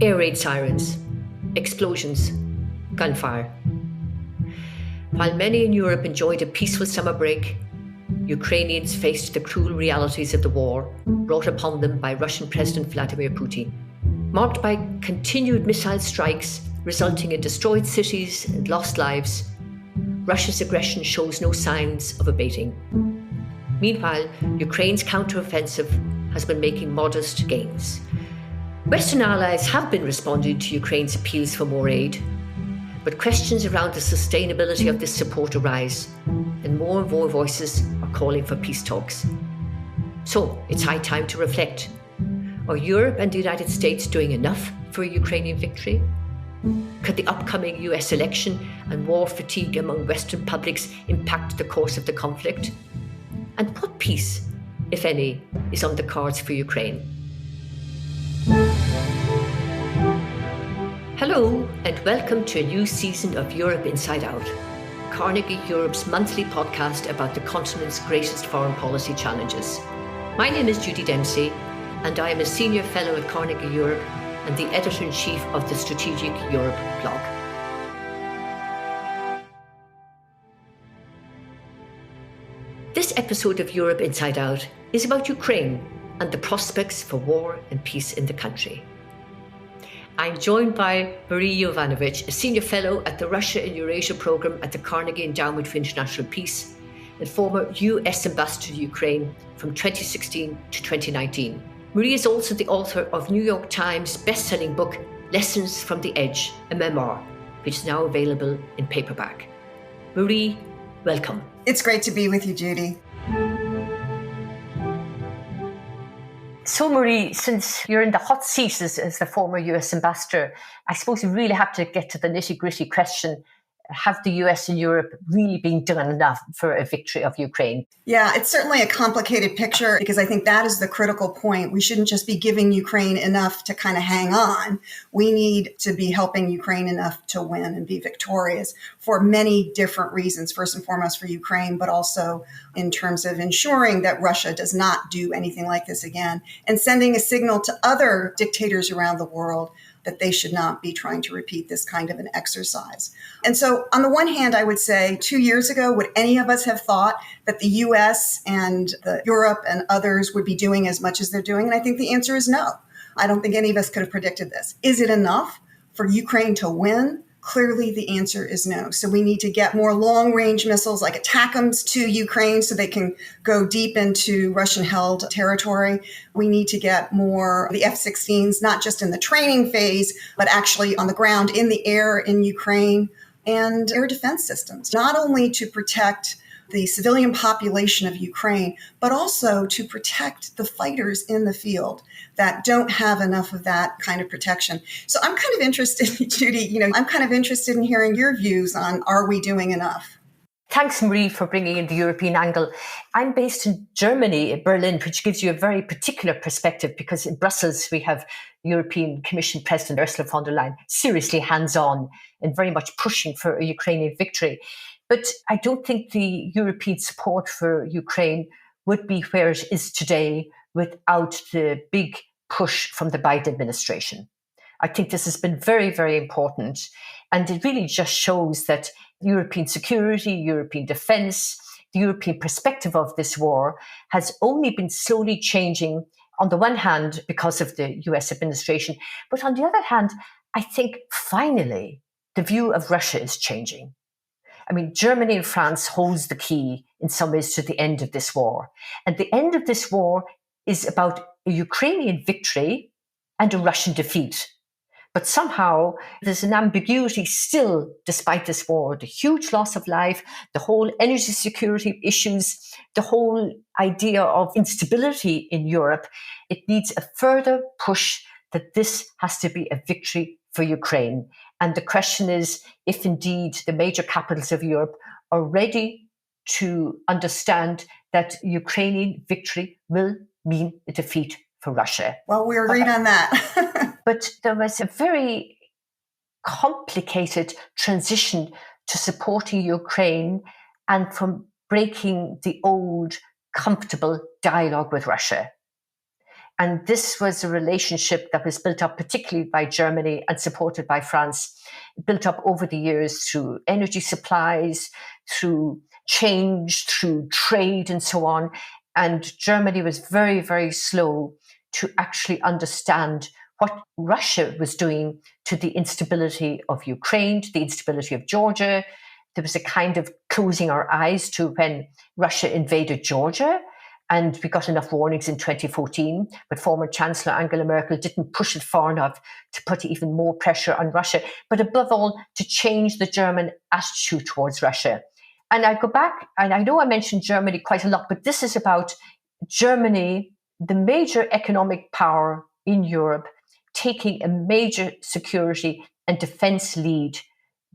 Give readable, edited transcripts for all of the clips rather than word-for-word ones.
Air raid sirens, explosions, gunfire. While many in Europe enjoyed a peaceful summer break, Ukrainians faced the cruel realities of the war brought upon them by Russian President Vladimir Putin, marked by continued missile strikes resulting in destroyed cities and lost lives. Russia's aggression shows no signs of abating. Meanwhile, Ukraine's counteroffensive has been making modest gains. Western allies have been responding to Ukraine's appeals for more aid, but questions around the sustainability of this support arise, and more voices are calling for peace talks. So it's high time to reflect. Are Europe and the United States doing enough for a Ukrainian victory? Could the upcoming US election and war fatigue among Western publics impact the course of the conflict? And what peace, if any, is on the cards for Ukraine? Hello, and welcome to a new season of Europe Inside Out, Carnegie Europe's monthly podcast about the continent's greatest foreign policy challenges. My name is Judy Dempsey, and I am a senior fellow at Carnegie Europe and the editor-in-chief of the Strategic Europe blog. This episode of Europe Inside Out is about Ukraine and the prospects for war and peace in the country. I'm joined by Marie Yovanovitch, a senior fellow at the Russia and Eurasia program at the Carnegie Endowment for International Peace and former US ambassador to Ukraine from 2016 to 2019. Marie is also the author of New York Times best-selling book, Lessons from the Edge, a memoir, which is now available in paperback. Marie, welcome. It's great to be with you, Judy. So, Marie, since you're in the hot seat as the former US ambassador, I suppose you really have to get to the nitty-gritty question. Have the US and Europe really been doing enough for a victory of Ukraine? Yeah, it's certainly a complicated picture because I think that is the critical point. We shouldn't just be giving Ukraine enough to kind of hang on. We need to be helping Ukraine enough to win and be victorious for many different reasons. First and foremost for Ukraine, but also in terms of ensuring that Russia does not do anything like this again and sending a signal to other dictators around the world that they should not be trying to repeat this kind of an exercise. And so on the one hand, I would say 2 years ago, would any of us have thought that the US and Europe and others would be doing as much as they're doing? And I think the answer is no. I don't think any of us could have predicted this. Is it enough for Ukraine to win? Clearly, the answer is no. So we need to get more long-range missiles like ATACMS to Ukraine so they can go deep into Russian-held territory. We need to get more the F-16s, not just in the training phase, but actually on the ground in the air in Ukraine, and air defense systems, not only to protect the civilian population of Ukraine, but also to protect the fighters in the field that don't have enough of that kind of protection. So I'm kind of interested, Judy, I'm kind of interested in hearing your views on, are we doing enough? Thanks, Marie, for bringing in the European angle. I'm based in Germany, in Berlin, which gives you a very particular perspective because in Brussels, we have European Commission President Ursula von der Leyen seriously hands-on and very much pushing for a Ukrainian victory. But I don't think the European support for Ukraine would be where it is today without the big push from the Biden administration. I think this has been very, very important. And it really just shows that European security, European defense, the European perspective of this war has only been slowly changing, on the one hand, because of the US administration. But on the other hand, I think finally the view of Russia is changing. I mean, Germany and France holds the key in some ways to the end of this war. And the end of this war is about a Ukrainian victory and a Russian defeat. But somehow there's an ambiguity still, despite this war, the huge loss of life, the whole energy security issues, the whole idea of instability in Europe. It needs a further push that this has to be a victory for Ukraine. And the question is if indeed the major capitals of Europe are ready to understand that Ukrainian victory will mean a defeat for Russia. Well, we agreed on that. But there was a very complicated transition to supporting Ukraine and from breaking the old comfortable dialogue with Russia. And this was a relationship that was built up particularly by Germany and supported by France, built up over the years through energy supplies, through change, through trade, and so on. And Germany was very, very slow to actually understand what Russia was doing to the instability of Ukraine, to the instability of Georgia. There was a kind of closing our eyes to when Russia invaded Georgia. And we got enough warnings in 2014, but former Chancellor Angela Merkel didn't push it far enough to put even more pressure on Russia, but above all, to change the German attitude towards Russia. And I go back, and I know I mentioned Germany quite a lot, but this is about Germany, the major economic power in Europe, taking a major security and defense lead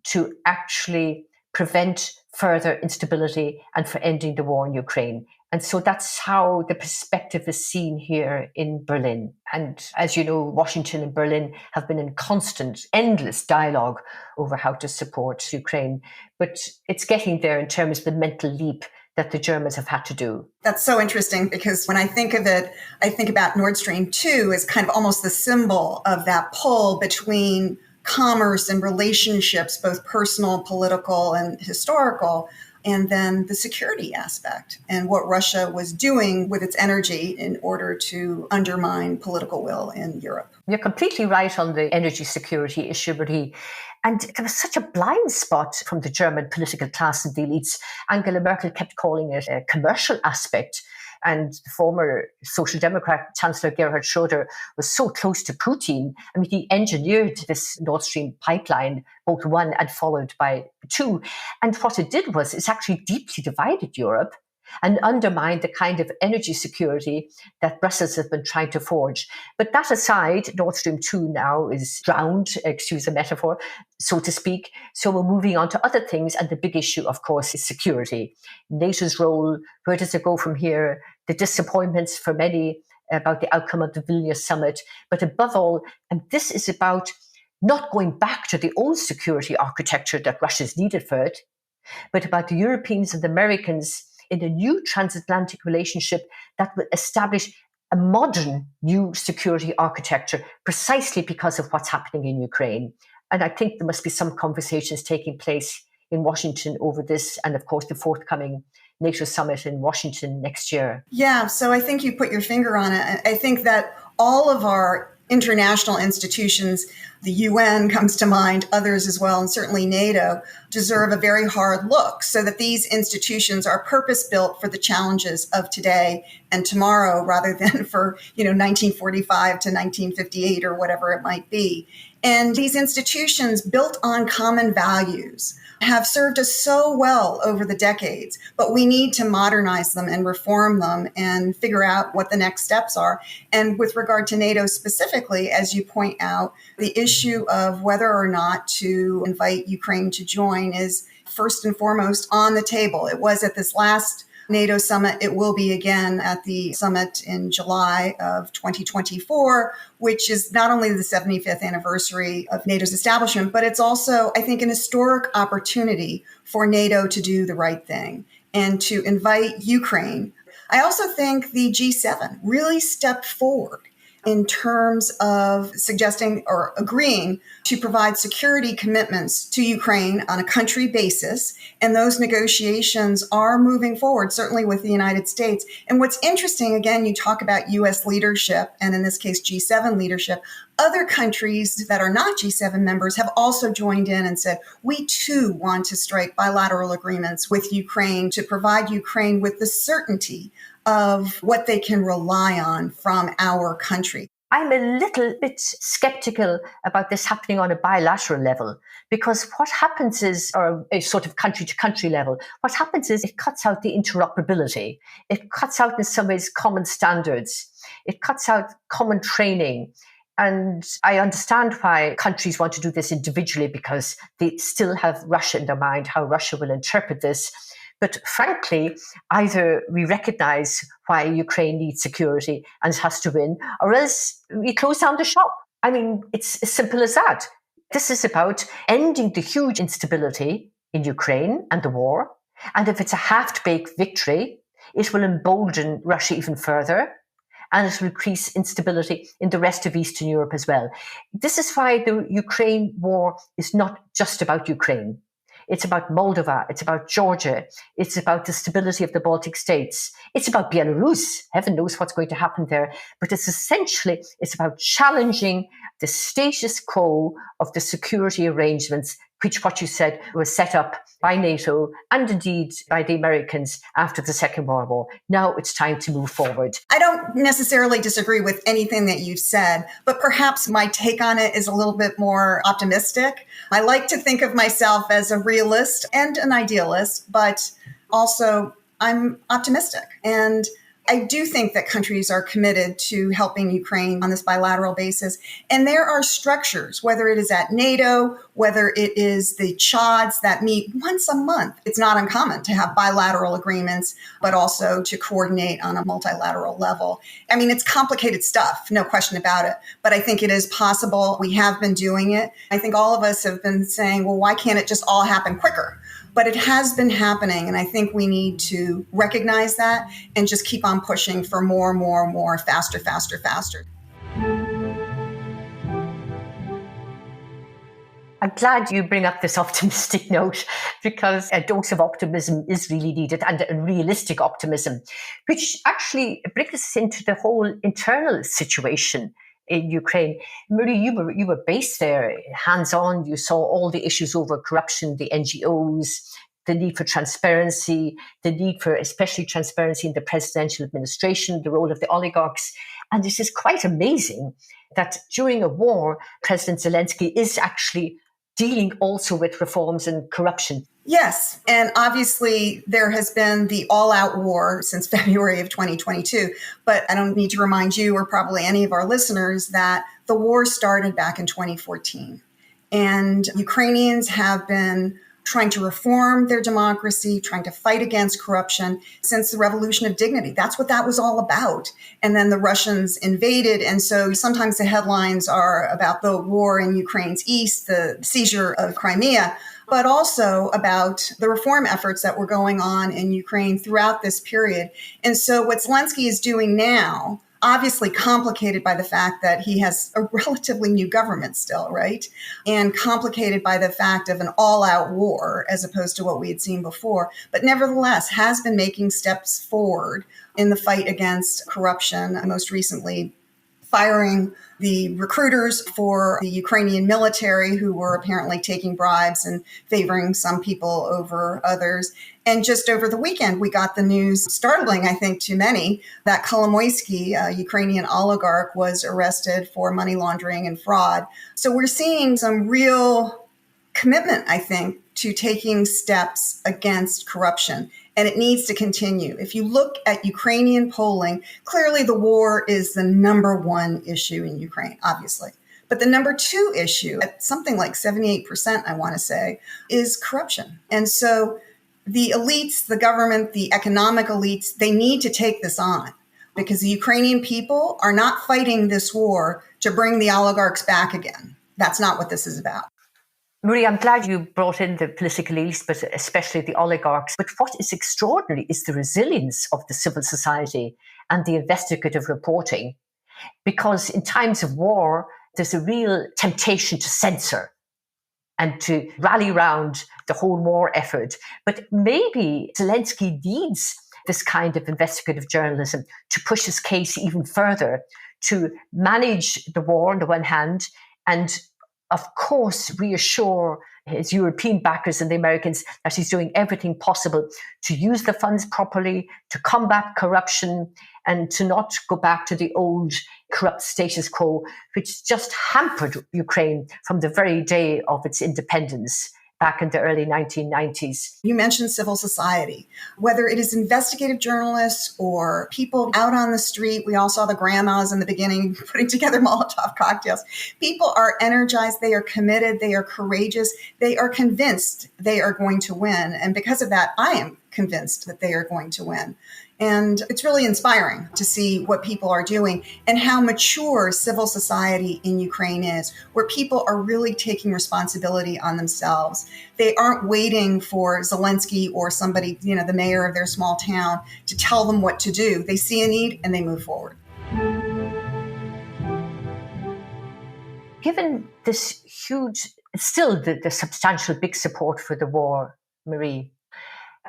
to actually prevent further instability and for ending the war in Ukraine. And so that's how the perspective is seen here in Berlin. And as you know, Washington and Berlin have been in constant, endless dialogue over how to support Ukraine. But it's getting there in terms of the mental leap that the Germans have had to do. That's so interesting, because when I think of it, I think about Nord Stream 2 as kind of almost the symbol of that pull between commerce and relationships, both personal, political, and historical, and then the security aspect and what Russia was doing with its energy in order to undermine political will in Europe. You're completely right on the energy security issue, Marie. And there was such a blind spot from the German political class and the elites. Angela Merkel kept calling it a commercial aspect. And the former Social Democrat Chancellor Gerhard Schröder was so close to Putin. I mean, he engineered this Nord Stream pipeline, both 1 and followed by 2. And what it did was it's actually deeply divided Europe and undermined the kind of energy security that Brussels has been trying to forge. But that aside, Nord Stream 2 now is drowned, excuse the metaphor, so to speak. So we're moving on to other things. And the big issue, of course, is security. NATO's role, where does it go from here? The disappointments for many about the outcome of the Vilnius summit. But above all, and this is about not going back to the old security architecture that Russia's needed for it, but about the Europeans and the Americans in a new transatlantic relationship that will establish a modern new security architecture precisely because of what's happening in Ukraine. And I think there must be some conversations taking place in Washington over this, and of course the forthcoming NATO summit in Washington next year. Yeah, so I think you put your finger on it. I think that all of our international institutions, the UN comes to mind, others as well, and certainly NATO, deserve a very hard look so that these institutions are purpose-built for the challenges of today and tomorrow rather than for, 1945 to 1958 or whatever it might be. And these institutions built on common values have served us so well over the decades, but we need to modernize them and reform them and figure out what the next steps are. And with regard to NATO specifically, as you point out, the issue of whether or not to invite Ukraine to join is first and foremost on the table. It was at this last NATO summit. It will be again at the summit in July of 2024, which is not only the 75th anniversary of NATO's establishment, but it's also, I think, an historic opportunity for NATO to do the right thing and to invite Ukraine. I also think the G7 really stepped forward in terms of suggesting or agreeing to provide security commitments to Ukraine on a country basis. And those negotiations are moving forward, certainly with the United States. And what's interesting, again, you talk about U.S. leadership, and in this case, G7 leadership. Other countries that are not G7 members have also joined in and said, we too want to strike bilateral agreements with Ukraine to provide Ukraine with the certainty of what they can rely on from our country. I'm a little bit skeptical about this happening on a bilateral level, because what happens is, or a sort of country to country level, what happens is it cuts out the interoperability. It cuts out in some ways common standards. It cuts out common training. And I understand why countries want to do this individually, because they still have Russia in their mind, how Russia will interpret this. But frankly, either we recognize why Ukraine needs security and it has to win, or else we close down the shop. I mean, it's as simple as that. This is about ending the huge instability in Ukraine and the war. And if it's a half-baked victory, it will embolden Russia even further. and it will increase instability in the rest of Eastern Europe as well. This is why the Ukraine war is not just about Ukraine. It's about Moldova. It's about Georgia. It's about the stability of the Baltic states. It's about Belarus. Heaven knows what's going to happen there. But it's about challenging the status quo of the security arrangements, which, what you said, was set up by NATO and indeed by the Americans after the Second World War. Now it's time to move forward. I don't necessarily disagree with anything that you've said, but perhaps my take on it is a little bit more optimistic. I like to think of myself as a realist and an idealist, but also I'm optimistic. And I do think that countries are committed to helping Ukraine on this bilateral basis. And there are structures, whether it is at NATO, whether it is the CHODs that meet once a month. It's not uncommon to have bilateral agreements, but also to coordinate on a multilateral level. I mean, it's complicated stuff, no question about it. But I think it is possible. We have been doing it. I think all of us have been saying, well, why can't it just all happen quicker? But it has been happening, and I think we need to recognize that and just keep on pushing for more, faster. I'm glad you bring up this optimistic note, because a dose of optimism is really needed, and a realistic optimism, which actually brings us into the whole internal situation in Ukraine. Marie, you were based there, hands-on. You saw all the issues over corruption, the NGOs, the need for transparency, the need for especially transparency in the presidential administration, the role of the oligarchs. And this is quite amazing that during a war, President Zelensky is actually dealing also with reforms and corruption. Yes. And obviously, there has been the all-out war since February of 2022. But I don't need to remind you, or probably any of our listeners, that the war started back in 2014. And Ukrainians have been trying to reform their democracy, trying to fight against corruption since the Revolution of Dignity. That's what that was all about. And then the Russians invaded. And so sometimes the headlines are about the war in Ukraine's east, the seizure of Crimea, but also about the reform efforts that were going on in Ukraine throughout this period. And so what Zelensky is doing now, obviously complicated by the fact that he has a relatively new government still, right? And complicated by the fact of an all-out war as opposed to what we had seen before, but nevertheless has been making steps forward in the fight against corruption, most recently firing the recruiters for the Ukrainian military who were apparently taking bribes and favoring some people over others. And just over the weekend, we got the news, startling, I think, to many, that Kolomoisky, a Ukrainian oligarch, was arrested for money laundering and fraud. So we're seeing some real commitment, I think, to taking steps against corruption. And it needs to continue. If you look at Ukrainian polling, clearly the war is the number one issue in Ukraine, obviously. But the number two issue, at something like 78%, I want to say, is corruption. And so the elites, the government, the economic elites, they need to take this on because the Ukrainian people are not fighting this war to bring the oligarchs back again. That's not what this is about. Marie, I'm glad you brought in the political elites, but especially the oligarchs. But what is extraordinary is the resilience of the civil society and the investigative reporting. Because in times of war, there's a real temptation to censor and to rally around the whole war effort. But maybe Zelensky needs this kind of investigative journalism to push his case even further, to manage the war on the one hand, and of course, reassure his European backers and the Americans that he's doing everything possible to use the funds properly, to combat corruption, and to not go back to the old corrupt status quo, which just hampered Ukraine from the very day of its independence back in the early 1990s. You mentioned civil society, whether it is investigative journalists or people out on the street. We all saw the grandmas in the beginning putting together Molotov cocktails. People are energized. They are committed. They are courageous. They are convinced they are going to win. And because of that, I am convinced that they are going to win. And it's really inspiring to see what people are doing and how mature civil society in Ukraine is, where people are really taking responsibility on themselves. They aren't waiting for Zelensky or somebody, the mayor of their small town to tell them what to do. They see a need and they move forward. Given this huge, still the substantial big support for the war, Marie,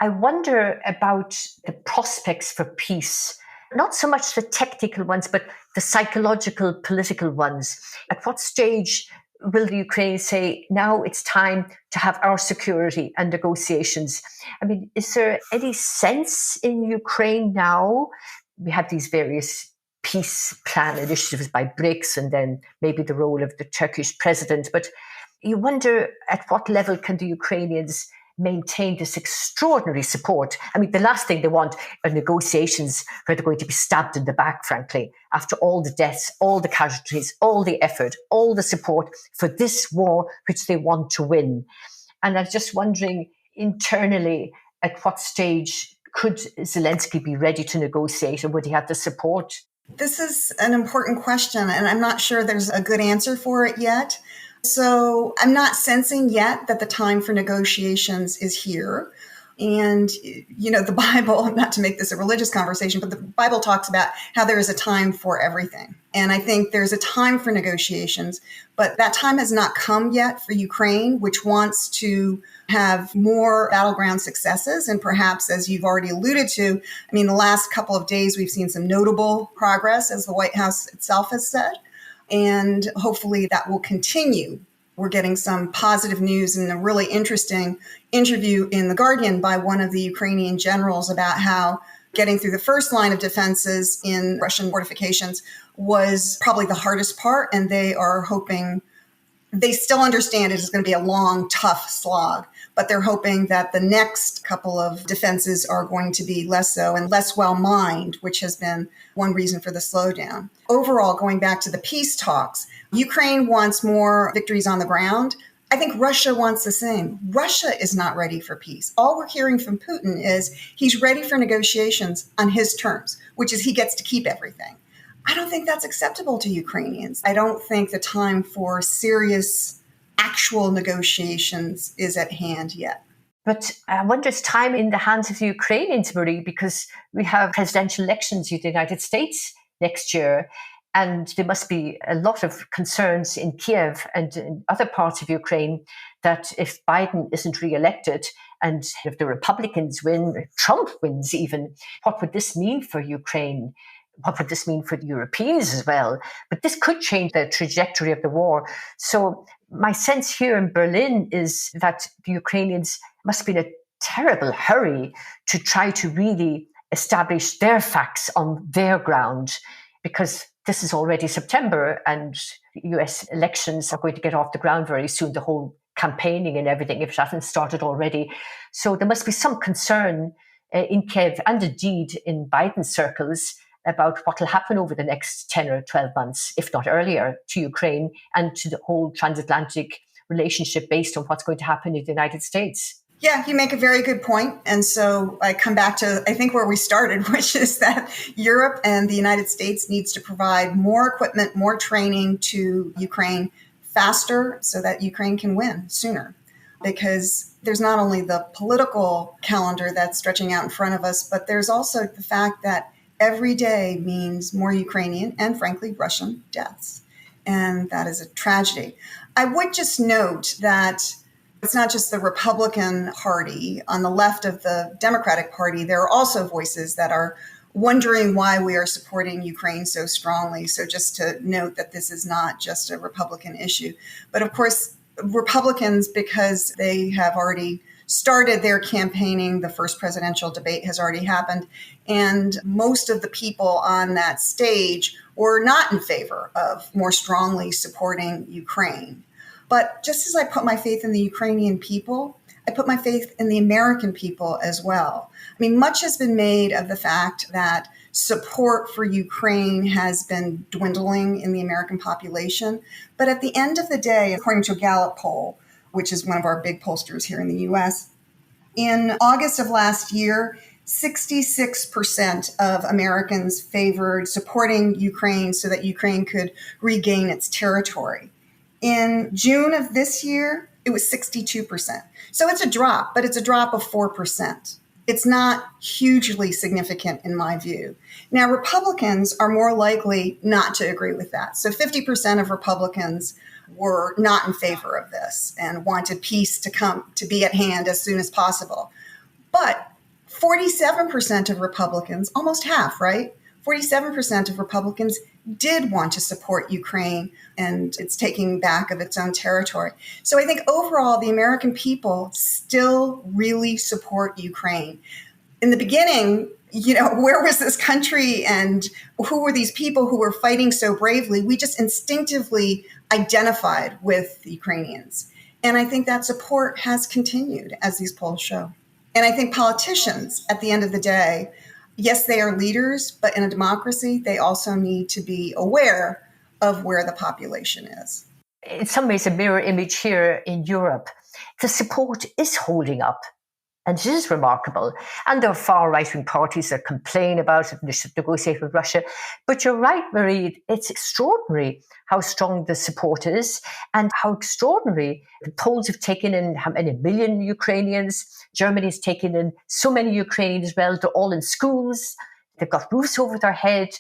I wonder about the prospects for peace, not so much the technical ones, but the psychological, political ones. At what stage will the Ukraine say, now it's time to have our security and negotiations? I mean, is there any sense in Ukraine now? We have these various peace plan initiatives by BRICS and then maybe the role of the Turkish president. But you wonder at what level can the Ukrainians maintain this extraordinary support? I mean, the last thing they want are negotiations where they're going to be stabbed in the back, frankly, after all the deaths, all the casualties, all the effort, all the support for this war, which they want to win. And I'm just wondering internally, at what stage could Zelensky be ready to negotiate, and would he have the support? This is an important question, and I'm not sure there's a good answer for it yet. So I'm not sensing yet that the time for negotiations is here. And, the Bible, not to make this a religious conversation, but the Bible talks about how there is a time for everything. And I think there's a time for negotiations, but that time has not come yet for Ukraine, which wants to have more battleground successes. And perhaps, as you've already alluded to, the last couple of days, we've seen some notable progress, as the White House itself has said. And hopefully that will continue. We're getting some positive news and a really interesting interview in The Guardian by one of the Ukrainian generals about how getting through the first line of defenses in Russian fortifications was probably the hardest part. And they are hoping, they still understand it is going to be a long, tough slog, but they're hoping that the next couple of defenses are going to be less so and less well mined, which has been one reason for the slowdown. Overall, going back to the peace talks, Ukraine wants more victories on the ground. I think Russia wants the same. Russia is not ready for peace. All we're hearing from Putin is he's ready for negotiations on his terms, which is he gets to keep everything. I don't think that's acceptable to Ukrainians. I don't think the time for serious, actual negotiations is at hand yet. But I wonder, is time in the hands of the Ukrainians, Marie, because we have presidential elections in the United States next year, and there must be a lot of concerns in Kiev and in other parts of Ukraine that if Biden isn't re-elected and if the Republicans win, or Trump wins even, what would this mean for Ukraine? What would this mean for the Europeans as well? But this could change the trajectory of the war. So my sense here in Berlin is that the Ukrainians must be in a terrible hurry to try to really establish their facts on their ground, because this is already September and US elections are going to get off the ground very soon, the whole campaigning and everything, if it hasn't started already. So there must be some concern in Kiev and indeed in Biden circles about what will happen over the next 10 or 12 months, if not earlier, to Ukraine and to the whole transatlantic relationship based on what's going to happen in the United States. Yeah, you make a very good point. And so I come back to, I think, where we started, which is that Europe and the United States needs to provide more equipment, more training to Ukraine faster so that Ukraine can win sooner. Because there's not only the political calendar that's stretching out in front of us, but there's also the fact that every day means more Ukrainian and, frankly, Russian deaths. And that is a tragedy. I would just note that it's not just the Republican Party. On the left of the Democratic Party, there are also voices that are wondering why we are supporting Ukraine so strongly. So just to note that this is not just a Republican issue. But of course, Republicans, because they have already started their campaigning, the first presidential debate has already happened, and most of the people on that stage were not in favor of more strongly supporting Ukraine. But just as I put my faith in the Ukrainian people, I put my faith in the American people as well. Much has been made of the fact that support for Ukraine has been dwindling in the American population. But at the end of the day, according to a Gallup poll, which is one of our big pollsters here in the U.S., in August of last year, 66% of Americans favored supporting Ukraine so that Ukraine could regain its territory. In June of this year, it was 62%. So it's a drop, but it's a drop of 4%. It's not hugely significant in my view. Now, Republicans are more likely not to agree with that. So 50% of Republicans were not in favor of this and wanted peace to be at hand as soon as possible. But 47% of Republicans, almost half, right? 47% of Republicans did want to support Ukraine and its taking back of its own territory. So I think overall, the American people still really support Ukraine. In the beginning, where was this country and who were these people who were fighting so bravely? We just instinctively identified with the Ukrainians. And I think that support has continued, as these polls show. And I think politicians, at the end of the day, yes, they are leaders, but in a democracy, they also need to be aware of where the population is. In some ways, a mirror image here in Europe. The support is holding up. And it is remarkable. And there are far right-wing parties that complain about it and they should negotiate with Russia. But you're right, Marie, it's extraordinary how strong the support is and how extraordinary the polls have taken in how many million Ukrainians. Germany has taken in so many Ukrainians as well. They're all in schools. They've got roofs over their head.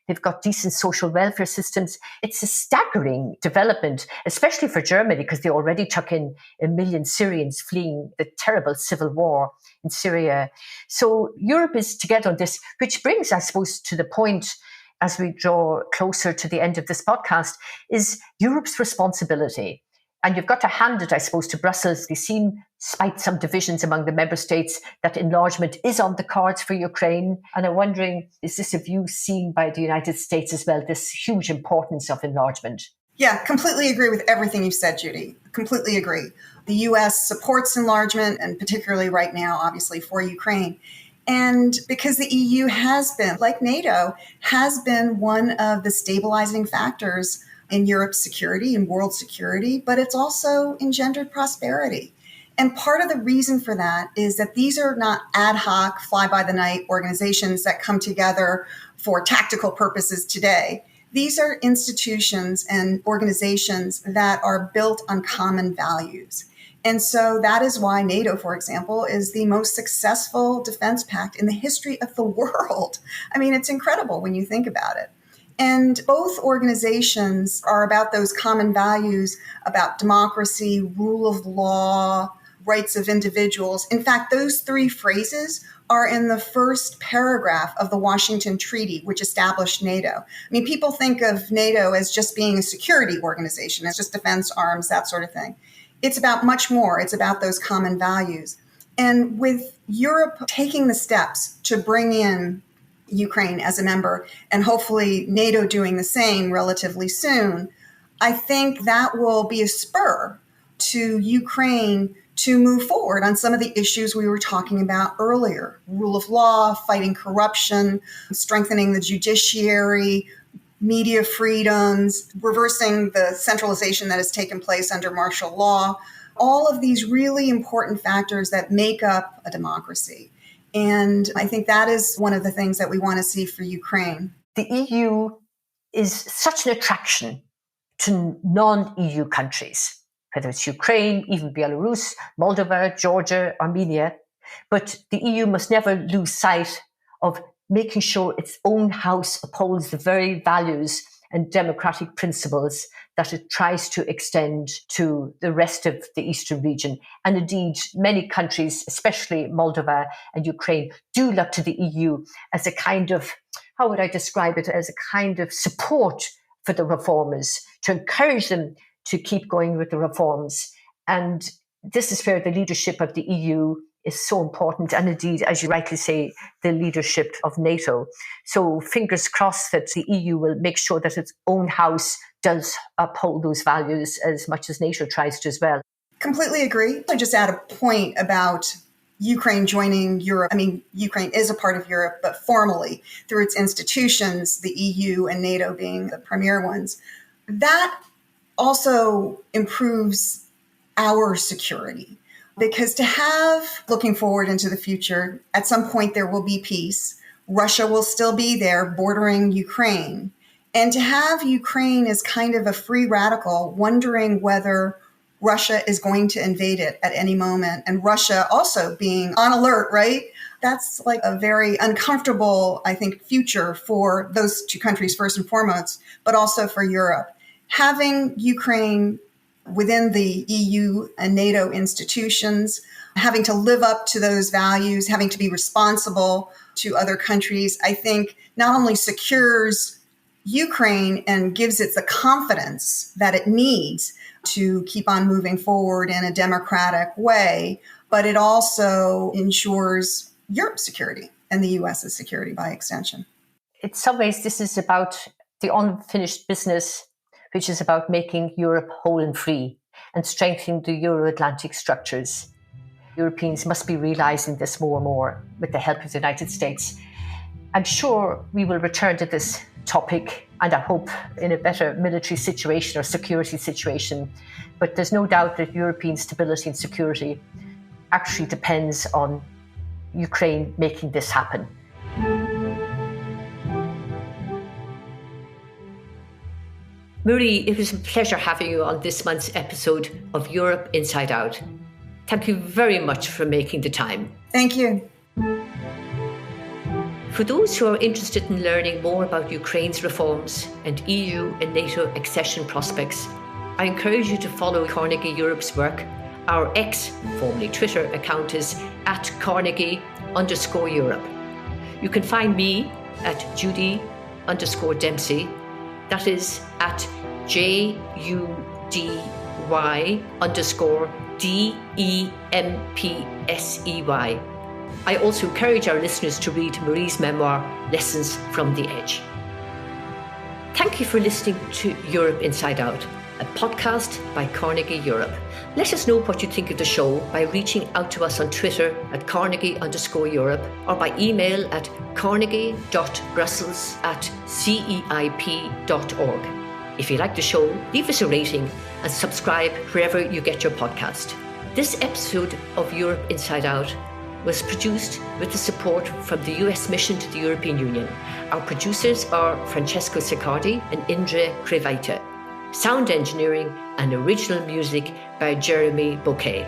They've got decent social welfare systems. It's a staggering development, especially for Germany, because they already took in 1 million Syrians fleeing the terrible civil war in Syria. So Europe is together on this, which brings, I suppose, to the point as we draw closer to the end of this podcast, is Europe's responsibility. And you've got to hand it, I suppose, to Brussels. They seem, despite some divisions among the member states, that enlargement is on the cards for Ukraine. And I'm wondering, is this a view seen by the United States as well, this huge importance of enlargement? Yeah, completely agree with everything you said, Judy. Completely agree. The U.S. supports enlargement, and particularly right now, obviously, for Ukraine. And because the EU has been, like NATO, has been one of the stabilizing factors in Europe's security and world security, but it's also engendered prosperity. And part of the reason for that is that these are not ad hoc, fly-by-the-night organizations that come together for tactical purposes today. These are institutions and organizations that are built on common values. And so that is why NATO, for example, is the most successful defense pact in the history of the world. I mean, it's incredible when you think about it. And both organizations are about those common values, about democracy, rule of law, rights of individuals. In fact, those three phrases are in the first paragraph of the Washington Treaty, which established NATO. I mean, people think of NATO as just being a security organization, as just defense, arms, that sort of thing. It's about much more. It's about those common values. And with Europe taking the steps to bring in Ukraine as a member, and hopefully NATO doing the same relatively soon, I think that will be a spur to Ukraine to move forward on some of the issues we were talking about earlier. Rule of law, fighting corruption, strengthening the judiciary, media freedoms, reversing the centralization that has taken place under martial law. All of these really important factors that make up a democracy. And I think that is one of the things that we want to see for Ukraine. The EU is such an attraction to non-EU countries, whether it's Ukraine, even Belarus, Moldova, Georgia, Armenia. But the EU must never lose sight of making sure its own house upholds the very values and democratic principles that it tries to extend to the rest of the Eastern region. And indeed, many countries, especially Moldova and Ukraine, do look to the EU as a kind of, how would I describe it, as a kind of support for the reformers, to encourage them to keep going with the reforms. And this is where the leadership of the EU is so important. And indeed, as you rightly say, the leadership of NATO. So fingers crossed that the EU will make sure that its own house does uphold those values as much as NATO tries to as well. Completely agree. I just add a point about Ukraine joining Europe. I mean, Ukraine is a part of Europe, but formally through its institutions, the EU and NATO being the premier ones. That also improves our security. Because to have, looking forward into the future, at some point there will be peace. Russia will still be there bordering Ukraine. And to have Ukraine as kind of a free radical, wondering whether Russia is going to invade it at any moment. And Russia also being on alert, right? That's like a very uncomfortable, I think, future for those two countries first and foremost, but also for Europe. Having Ukraine within the EU and NATO institutions, having to live up to those values, having to be responsible to other countries, I think not only secures Ukraine and gives it the confidence that it needs to keep on moving forward in a democratic way, but it also ensures Europe's security and the US's security by extension. In some ways, this is about the unfinished business, which is about making Europe whole and free and strengthening the Euro-Atlantic structures. Europeans must be realizing this more and more with the help of the United States. I'm sure we will return to this topic, and I hope in a better military situation or security situation. But there's no doubt that European stability and security actually depends on Ukraine making this happen. Marie, it was a pleasure having you on this month's episode of Europe Inside Out. Thank you very much for making the time. Thank you. For those who are interested in learning more about Ukraine's reforms and EU and NATO accession prospects, I encourage you to follow Carnegie Europe's work. Our formerly Twitter account is @Carnegie_Europe. You can find me at Judy_Dempsey. That is at JUDY_DEMPSEY. I also encourage our listeners to read Marie's memoir, Lessons from the Edge. Thank you for listening to Europe Inside Out, a podcast by Carnegie Europe. Let us know what you think of the show by reaching out to us on Twitter at Carnegie_Europe or by email at carnegie.brussels@ceip.org. If you like the show, leave us a rating and subscribe wherever you get your podcast. This episode of Europe Inside Out was produced with the support from the US mission to the European Union. Our producers are Francesco Siccardi and Indre Krevaita. Sound engineering and original music by Jeremy Bouquet.